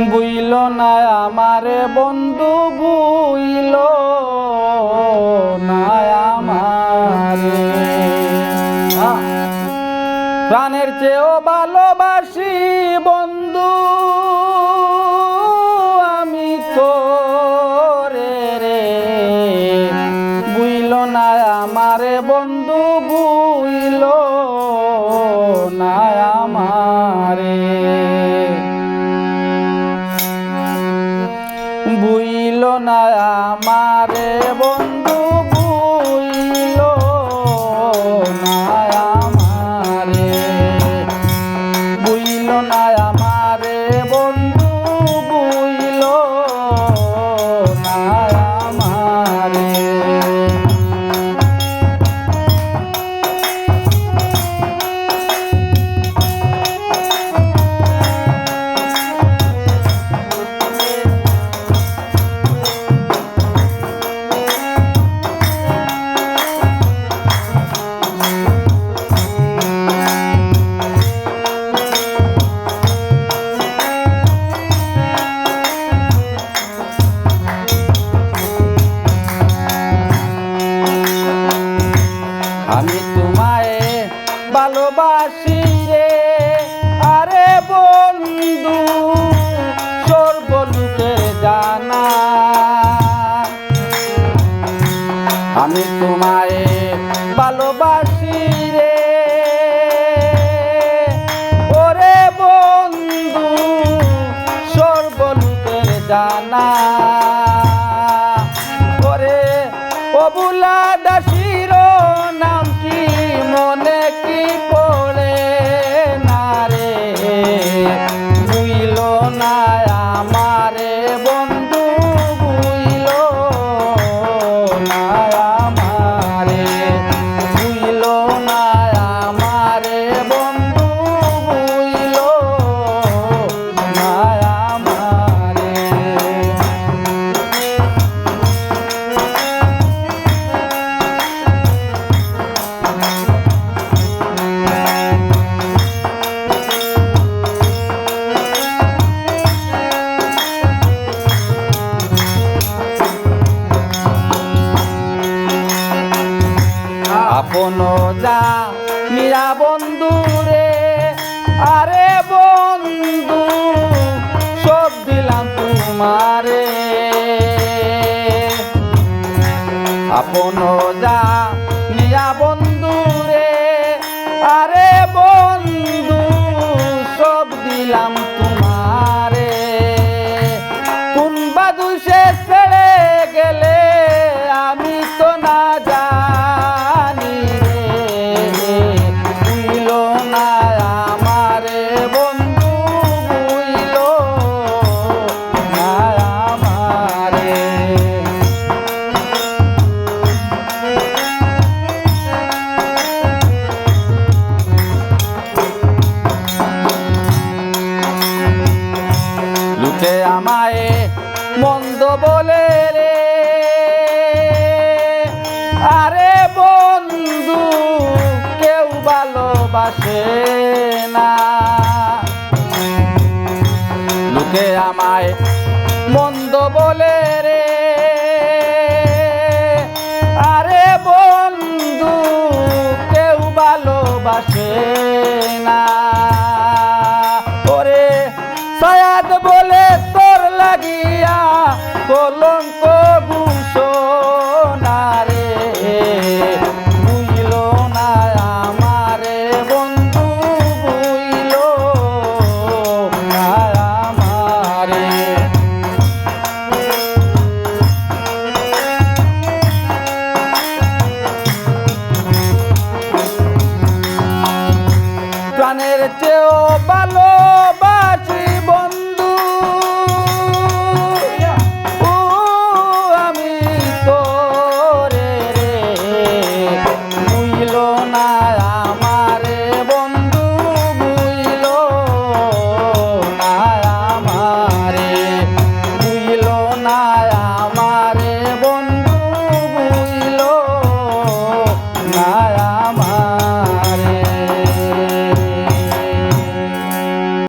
Built না আমারে বন্ধু, বুইল না আমারে। প্রাণের চেয়েও ভালোবাসি বন্ধু আমি তোরে রে। বুইল না আমারে বন্ধু, বুইল না আমারে। বুইল না আমারে বন্ধু, বুইল না আমারে। বুইল না আমারে বন্ধু, বুইল না আমারে। আমি তোমায় ভালোবাসি রে, আরে বন্ধু সর্বলোকে জানা। আমি তোমায় ভালোবাসি রে, ওরে বন্ধু সর্বলোকে জানা। ওরে অবুলা দাসির নামটি মনে কি পড়ে না রে। বুইল না আমারে বন্ধু, বুইল না আমারে। বুইল না আমারে বন্ধু, বুইল না আমারে। আপন যা নিয়া বন্ধু রে, আরে বন্ধু সব দিলাম তোমারে। আপন যা নিয়া বন্ধু রে, আরে বন্ধু সব দিলাম তোমারে। কোন বাদুষে ছেড়ে গেলে আমি তো না জানি রে। বুইল না আমারে বন্ধু, বুইল না আমারে। লোকে আমায় মন্দ বলে রে, আরে বন্ধু কেউ ভালোবাসে না। লোকে আমায় মন্দ বলে রে, আরে বন্ধু কেউ ভালোবাসে না। ওরে সায়াদ বলে তোর লাগিয়া কলঙ্ক